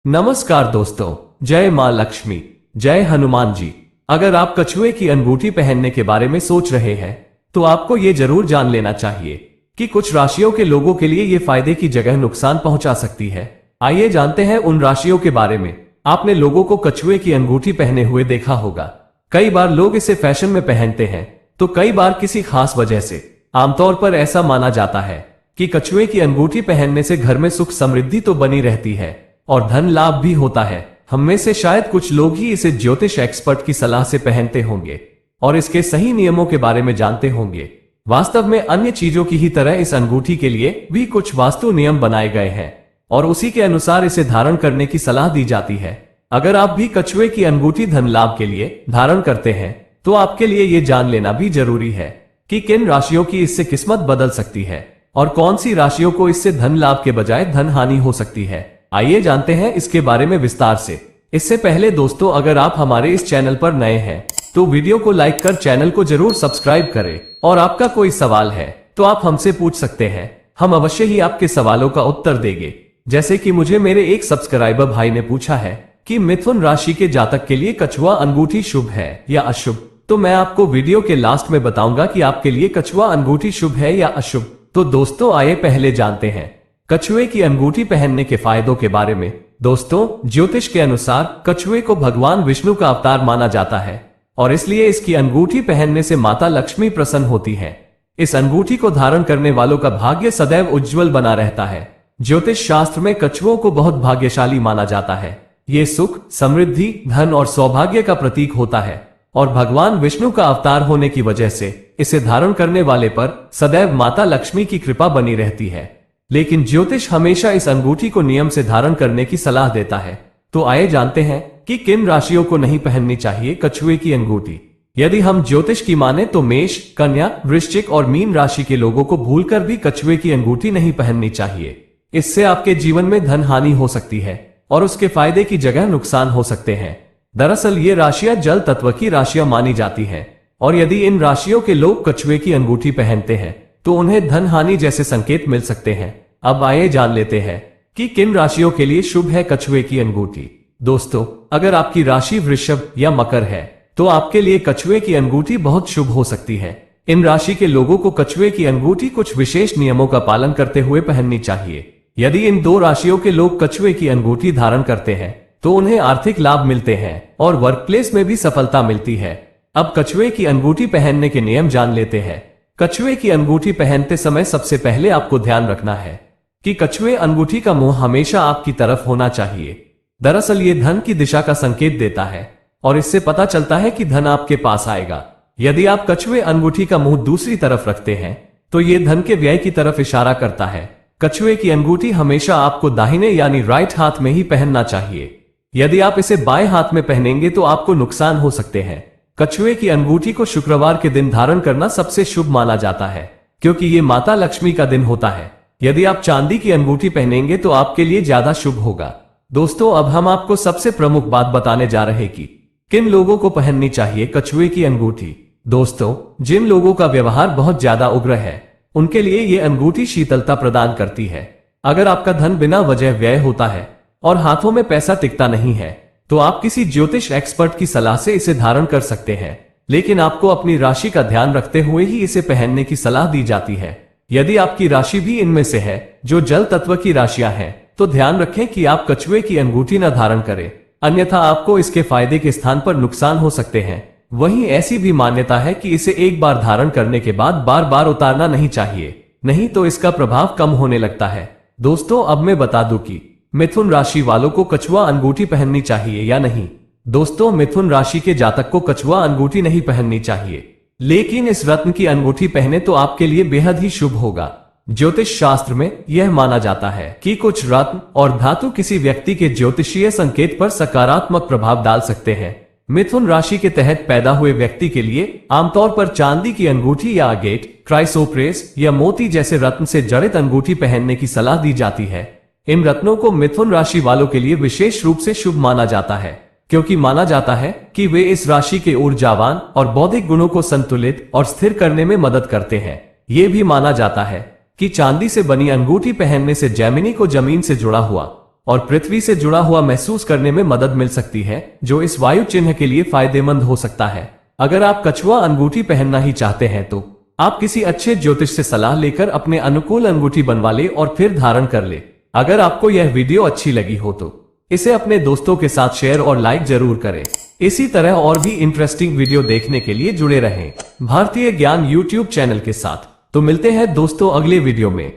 नमस्कार दोस्तों, जय मां लक्ष्मी, जय हनुमान जी। अगर आप कछुए की अंगूठी पहनने के बारे में सोच रहे हैं तो आपको ये जरूर जान लेना चाहिए कि कुछ राशियों के लोगों के लिए ये फायदे की जगह नुकसान पहुंचा सकती है। आइए जानते हैं उन राशियों के बारे में। आपने लोगों को कछुए की अंगूठी पहने हुए देखा होगा। कई बार लोग इसे फैशन में पहनते हैं तो कई बार किसी खास वजह से। आमतौर पर ऐसा माना जाता है कि कछुए की अंगूठी पहनने से घर में सुख समृद्धि तो बनी रहती है और धन लाभ भी होता है। हम में से शायद कुछ लोग ही इसे ज्योतिष एक्सपर्ट की सलाह से पहनते होंगे और इसके सही नियमों के बारे में जानते होंगे। वास्तव में अन्य चीजों की ही तरह इस अंगूठी के लिए भी कुछ वास्तु नियम बनाए गए हैं और उसी के अनुसार इसे धारण करने की सलाह दी जाती है। अगर आप भी कछुए की अंगूठी धन लाभ के लिए धारण करते हैं तो आपके लिए ये जान लेना भी जरूरी है कि किन राशियों की इससे किस्मत बदल सकती है और कौन सी राशियों को इससे धन लाभ के बजाय धन हानि हो सकती है। आइए जानते हैं इसके बारे में विस्तार से। इससे पहले दोस्तों, अगर आप हमारे इस चैनल पर नए हैं तो वीडियो को लाइक कर चैनल को जरूर सब्सक्राइब करें और आपका कोई सवाल है तो आप हमसे पूछ सकते हैं। हम अवश्य ही आपके सवालों का उत्तर देंगे। जैसे कि मुझे मेरे एक सब्सक्राइबर भाई ने पूछा है कि मिथुन राशि के जातक के लिए कछुआ अंगूठी शुभ है या अशुभ, तो मैं आपको वीडियो के लास्ट में बताऊंगा कि आपके लिए कछुआ अंगूठी शुभ है या अशुभ। तो दोस्तों आइए पहले जानते हैं कछुए की अंगूठी पहनने के फायदों के बारे में। दोस्तों, ज्योतिष के अनुसार कछुए को भगवान विष्णु का अवतार माना जाता है और इसलिए इसकी अंगूठी पहनने से माता लक्ष्मी प्रसन्न होती है। इस अंगूठी को धारण करने वालों का भाग्य सदैव उज्जवल बना रहता है। ज्योतिष शास्त्र में कछुओं को बहुत भाग्यशाली माना जाता है। ये सुख, समृद्धि, धन और सौभाग्य का प्रतीक होता है और भगवान विष्णु का अवतार होने की वजह से इसे धारण करने वाले पर सदैव माता लक्ष्मी की कृपा बनी रहती है। लेकिन ज्योतिष हमेशा इस अंगूठी को नियम से धारण करने की सलाह देता है। तो आइए जानते हैं कि किन राशियों को नहीं पहननी चाहिए कछुए की अंगूठी। यदि हम ज्योतिष की माने तो मेष, कन्या, वृश्चिक और मीन राशि के लोगों को भूलकर भी कछुए की अंगूठी नहीं पहननी चाहिए। इससे आपके जीवन में धन हानि हो सकती है और उसके फायदे की जगह नुकसान हो सकते हैं। दरअसल ये राशियां जल तत्व की राशियां मानी जाती हैं और यदि इन राशियों के लोग कछुए की अंगूठी पहनते हैं तो उन्हें धन हानि जैसे संकेत मिल सकते हैं। अब आइए जान लेते हैं कि किन राशियों के लिए शुभ है कछुए की अंगूठी। दोस्तों, अगर आपकी राशि वृषभ या मकर है तो आपके लिए कछुए की अंगूठी बहुत शुभ हो सकती है। इन राशि के लोगों को कछुए की अंगूठी कुछ विशेष नियमों का पालन करते हुए पहननी चाहिए। यदि इन दो राशियों के लोग कछुए की अंगूठी धारण करते हैं तो उन्हें आर्थिक लाभ मिलते हैं और वर्क प्लेस में भी सफलता मिलती है। अब कछुए की अंगूठी पहनने के नियम जान लेते हैं। कछुए की अंगूठी पहनते समय सबसे पहले आपको ध्यान रखना है कि कछुए अंगूठी का मुंह हमेशा आपकी तरफ होना चाहिए। दरअसल ये धन की दिशा का संकेत देता है और इससे पता चलता है कि धन आपके पास आएगा। यदि आप कछुए अंगूठी का मुंह दूसरी तरफ रखते हैं तो ये धन के व्यय की तरफ इशारा करता है। कछुए की अंगूठी हमेशा आपको दाहिने यानी राइट हाथ में ही पहनना चाहिए। यदि आप इसे बाएं हाथ में पहनेंगे तो आपको नुकसान हो सकते हैं। कछुए की अंगूठी को शुक्रवार के दिन धारण करना सबसे शुभ माना जाता है क्योंकि ये माता लक्ष्मी का दिन होता है। यदि आप चांदी की अंगूठी पहनेंगे तो आपके लिए ज्यादा शुभ होगा। दोस्तों, अब हम आपको सबसे प्रमुख बात बताने जा रहे कि किन लोगों को पहननी चाहिए कछुए की अंगूठी। दोस्तों, जिन लोगों का व्यवहार बहुत ज्यादा उग्र है उनके लिए ये अंगूठी शीतलता प्रदान करती है। अगर आपका धन बिना वजह व्यय होता है और हाथों में पैसा टिकता नहीं है तो आप किसी ज्योतिष एक्सपर्ट की सलाह से इसे धारण कर सकते हैं, लेकिन आपको अपनी राशि का ध्यान रखते हुए ही इसे पहनने की सलाह दी जाती है। यदि आपकी राशि भी इनमें से है जो जल तत्व की राशियां हैं तो ध्यान रखें कि आप कछुए की अंगूठी न धारण करें, अन्यथा आपको इसके फायदे के स्थान पर नुकसान हो सकते हैं। वहीं ऐसी भी मान्यता है कि इसे एक बार धारण करने के बाद बार बार उतारना नहीं चाहिए, नहीं तो इसका प्रभाव कम होने लगता है। दोस्तों, अब मैं बता दूं कि मिथुन राशि वालों को कछुआ अंगूठी पहननी चाहिए या नहीं। दोस्तों, मिथुन राशि के जातक को कछुआ अंगूठी नहीं पहननी चाहिए, लेकिन इस रत्न की अंगूठी पहने तो आपके लिए बेहद ही शुभ होगा। ज्योतिष शास्त्र में यह माना जाता है कि कुछ रत्न और धातु किसी व्यक्ति के ज्योतिषीय संकेत पर सकारात्मक प्रभाव डाल सकते हैं। मिथुन राशि के तहत पैदा हुए व्यक्ति के लिए आमतौर पर चांदी की अंगूठी या अगेट, क्राइसोप्रेस या मोती जैसे रत्न से जड़ित अंगूठी पहनने की सलाह दी जाती है। इन रत्नों को मिथुन राशि वालों के लिए विशेष रूप से शुभ माना जाता है क्योंकि माना जाता है कि वे इस राशि के ऊर्जावान और बौद्धिक गुणों को संतुलित और स्थिर करने में मदद करते हैं। ये भी माना जाता है कि चांदी से बनी अंगूठी पहनने से जैमिनी को जमीन से जुड़ा हुआ और पृथ्वी से जुड़ा हुआ महसूस करने में मदद मिल सकती है, जो इस वायु चिन्ह के लिए फायदेमंद हो सकता है। अगर आप कछुआ अंगूठी पहनना ही चाहते हैं तो आप किसी अच्छे ज्योतिष से सलाह लेकर अपने अनुकूल अंगूठी बनवा ले और फिर धारण कर ले। अगर आपको यह वीडियो अच्छी लगी हो तो इसे अपने दोस्तों के साथ शेयर और लाइक जरूर करें। इसी तरह और भी इंटरेस्टिंग वीडियो देखने के लिए जुड़े रहें भारतीय ज्ञान यूट्यूब चैनल के साथ। तो मिलते हैं दोस्तों अगले वीडियो में।